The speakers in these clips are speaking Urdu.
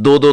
2-2,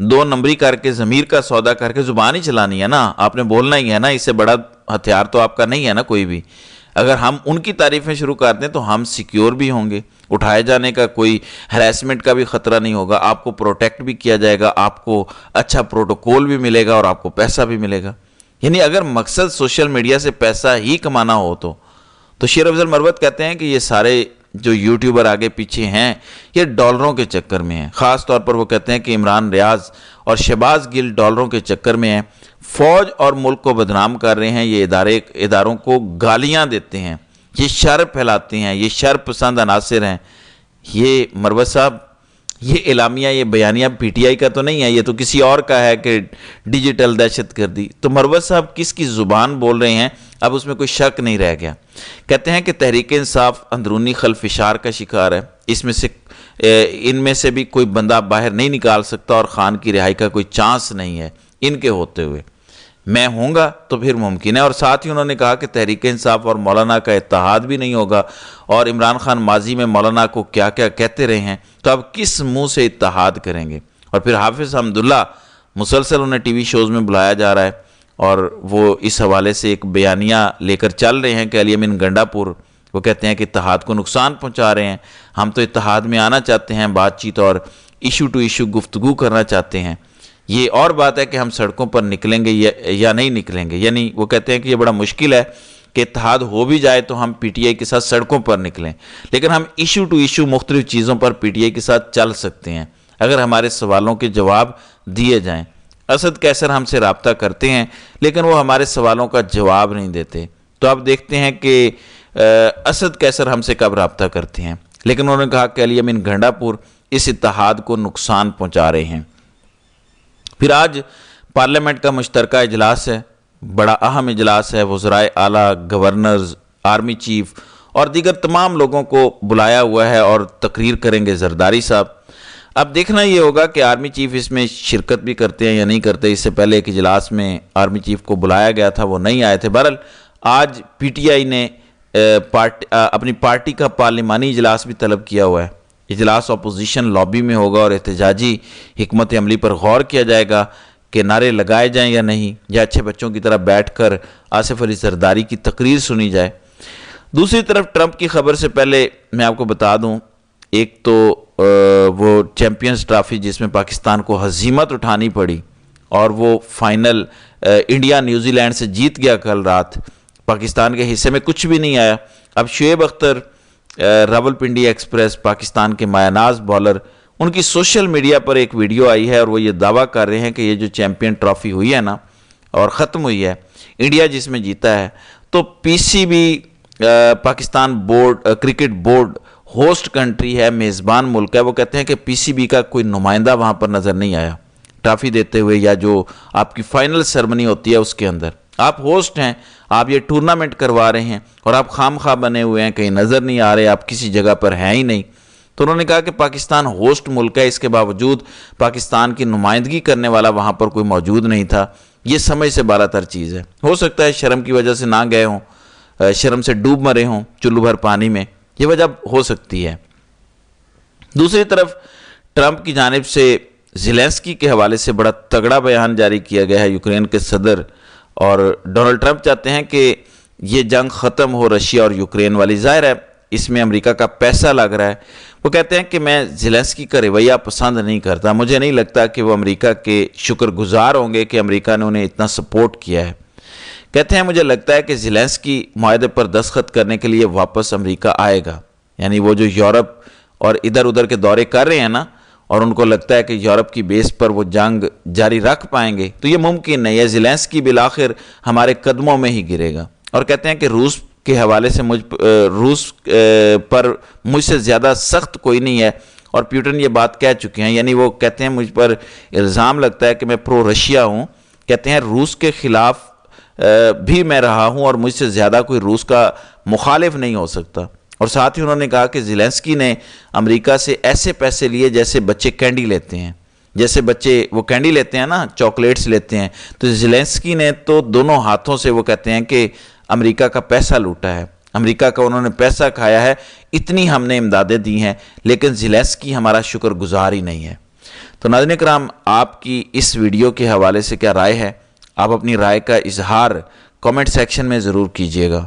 دو نمبری کر کے ضمیر کا سودا کر کے زبان ہی چلانی ہے نا، آپ نے بولنا ہی ہے نا، اس سے بڑا ہتھیار تو آپ کا نہیں ہے نا کوئی بھی۔ اگر ہم ان کی تعریفیں شروع کر دیں تو ہم سیکیور بھی ہوں گے، اٹھائے جانے کا کوئی ہراسمنٹ کا بھی خطرہ نہیں ہوگا، آپ کو پروٹیکٹ بھی کیا جائے گا، آپ کو اچھا پروٹوکول بھی ملے گا اور آپ کو پیسہ بھی ملے گا۔ یعنی اگر مقصد سوشل میڈیا سے پیسہ ہی کمانا ہو تو شیر افضل مروت کہتے ہیں کہ یہ سارے جو یوٹیوبر آگے پیچھے ہیں یہ ڈالروں کے چکر میں ہیں۔ خاص طور پر وہ کہتے ہیں کہ عمران ریاض اور شہباز گل ڈالروں کے چکر میں ہیں، فوج اور ملک کو بدنام کر رہے ہیں، یہ اداروں کو گالیاں دیتے ہیں، یہ شر پھیلاتے ہیں، یہ شر پسند عناصر ہیں۔ یہ مروت صاحب یہ اعلامیہ، یہ بیانیہ پی ٹی آئی کا تو نہیں ہے، یہ تو کسی اور کا ہے کہ ڈیجیٹل دہشت گردی۔ تو مروت صاحب کس کی زبان بول رہے ہیں اب اس میں کوئی شک نہیں رہ گیا۔ کہتے ہیں کہ تحریک انصاف اندرونی خلفشار کا شکار ہے، ان میں سے بھی کوئی بندہ باہر نہیں نکال سکتا اور خان کی رہائی کا کوئی چانس نہیں ہے ان کے ہوتے ہوئے، میں ہوں گا تو پھر ممکن ہے۔ اور ساتھ ہی انہوں نے کہا کہ تحریک انصاف اور مولانا کا اتحاد بھی نہیں ہوگا، اور عمران خان ماضی میں مولانا کو کیا کیا کہتے رہے ہیں، تو اب کس منہ سے اتحاد کریں گے۔ اور پھر حافظ حمداللہ مسلسل انہیں ٹی وی شوز میں بلایا جا رہا ہے اور وہ اس حوالے سے ایک بیانیہ لے کر چل رہے ہیں کہ علی امین گنڈا پور، وہ کہتے ہیں کہ اتحاد کو نقصان پہنچا رہے ہیں، ہم تو اتحاد میں آنا چاہتے ہیں، بات چیت اور ایشو ٹو ایشو گفتگو کرنا چاہتے ہیں۔ یہ اور بات ہے کہ ہم سڑکوں پر نکلیں گے یا نہیں نکلیں گے، یعنی وہ کہتے ہیں کہ یہ بڑا مشکل ہے کہ اتحاد ہو بھی جائے تو ہم پی ٹی آئی کے ساتھ سڑکوں پر نکلیں، لیکن ہم ایشو ٹو ایشو مختلف چیزوں پر پی ٹی آئی کے ساتھ چل سکتے ہیں اگر ہمارے سوالوں کے جواب دیے جائیں۔ اسد کیسر ہم سے رابطہ کرتے ہیں لیکن وہ ہمارے سوالوں کا جواب نہیں دیتے، تو اب دیکھتے ہیں کہ اسد کیسر ہم سے کب رابطہ کرتے ہیں۔ لیکن انہوں نے کہا کہ علی امین گنڈا پور اس اتحاد کو نقصان پہنچا رہے ہیں۔ پھر آج پارلیمنٹ کا مشترکہ اجلاس ہے، بڑا اہم اجلاس ہے، وزرائے اعلیٰ، گورنرز، آرمی چیف اور دیگر تمام لوگوں کو بلایا ہوا ہے اور تقریر کریں گے زرداری صاحب۔ اب دیکھنا یہ ہوگا کہ آرمی چیف اس میں شرکت بھی کرتے ہیں یا نہیں کرتے۔ اس سے پہلے ایک اجلاس میں آرمی چیف کو بلایا گیا تھا، وہ نہیں آئے تھے۔ بہرحال آج پی ٹی آئی نے اپنی پارٹی کا پارلیمانی اجلاس بھی طلب کیا ہوا ہے۔ اجلاس اپوزیشن لابی میں ہوگا اور احتجاجی حکمت عملی پر غور کیا جائے گا کہ نعرے لگائے جائیں یا نہیں، یا اچھے بچوں کی طرح بیٹھ کر آصف علی زرداری کی تقریر سنی جائے۔ دوسری طرف ٹرمپ کی خبر سے پہلے میں آپ کو بتا دوں، ایک تو وہ چیمپئنز ٹرافی جس میں پاکستان کو ہزیمت اٹھانی پڑی اور وہ فائنل انڈیا نیوزی لینڈ سے جیت گیا کل رات، پاکستان کے حصے میں کچھ بھی نہیں آیا۔ اب شعیب اختر راولپنڈی ایکسپریس پاکستان کے مایہ ناز بالر، ان کی سوشل میڈیا پر ایک ویڈیو آئی ہے اور وہ یہ دعویٰ کر رہے ہیں کہ یہ جو چیمپئن ٹرافی ہوئی ہے نا اور ختم ہوئی ہے، انڈیا جس میں جیتا ہے، تو P C B Pakistan cricket board host country ہے، میزبان ملک ہے، وہ کہتے ہیں کہ پی سی بی کا کوئی نمائندہ وہاں پر نظر نہیں آیا ٹرافی دیتے ہوئے، یا جو آپ کی فائنل سرمنی ہوتی ہے اس کے اندر۔ آپ ہوسٹ ہیں، آپ یہ ٹورنامنٹ کروا رہے ہیں اور آپ خام خواہ بنے ہوئے ہیں، کہیں نظر نہیں آ رہے، آپ کسی جگہ پر ہیں ہی نہیں۔ تو انہوں نے کہا کہ پاکستان ہوسٹ ملک ہے، اس کے باوجود پاکستان کی نمائندگی کرنے والا وہاں پر کوئی موجود نہیں تھا۔ یہ سمجھ سے بالا تر چیز ہے، ہو سکتا ہے شرم کی وجہ سے نہ گئے ہوں، شرم سے ڈوب مرے ہوں چلو بھر پانی میں، یہ وجہ ہو سکتی ہے۔ دوسری طرف ٹرمپ کی جانب سے زیلنسکی کے حوالے سے بڑا تگڑا بیان جاری کیا گیا ہے یوکرین کے صدر، اور ڈونلڈ ٹرمپ چاہتے ہیں کہ یہ جنگ ختم ہو رشیا اور یوکرین والی، ظاہر ہے اس میں امریکہ کا پیسہ لگ رہا ہے۔ وہ کہتے ہیں کہ میں زیلنسکی کا رویہ پسند نہیں کرتا، مجھے نہیں لگتا کہ وہ امریکہ کے شکر گزار ہوں گے کہ امریکہ نے انہیں اتنا سپورٹ کیا ہے۔ کہتے ہیں مجھے لگتا ہے کہ زیلنسکی معاہدے پر دستخط کرنے کے لیے واپس امریکہ آئے گا، یعنی وہ جو یورپ اور ادھر ادھر کے دورے کر رہے ہیں نا، اور ان کو لگتا ہے کہ یورپ کی بیس پر وہ جنگ جاری رکھ پائیں گے، تو یہ ممکن نہیں ہے، زیلنسکی بالآخر ہمارے قدموں میں ہی گرے گا۔ اور کہتے ہیں کہ روس کے حوالے سے روس پر مجھ سے زیادہ سخت کوئی نہیں ہے، اور پیوٹن یہ بات کہہ چکے ہیں، یعنی وہ کہتے ہیں مجھ پر الزام لگتا ہے کہ میں پرو رشیا ہوں، کہتے ہیں روس کے خلاف بھی میں رہا ہوں اور مجھ سے زیادہ کوئی روس کا مخالف نہیں ہو سکتا۔ اور ساتھ ہی انہوں نے کہا کہ زیلنسکی نے امریکہ سے ایسے پیسے لیے جیسے بچے کینڈی لیتے ہیں، جیسے بچے وہ کینڈی لیتے ہیں نا، چاکلیٹس لیتے ہیں، تو زیلنسکی نے تو دونوں ہاتھوں سے وہ کہتے ہیں کہ امریکہ کا پیسہ لوٹا ہے، امریکہ کا انہوں نے پیسہ کھایا ہے، اتنی ہم نے امدادیں دی ہیں، لیکن زیلنسکی ہمارا شکر گزار ہی نہیں ہے۔ تو ناظرین کرام، آپ کی اس ویڈیو کے حوالے سے کیا رائے ہے؟ آپ اپنی رائے کا اظہار کامنٹ سیکشن میں ضرور کیجیے گا۔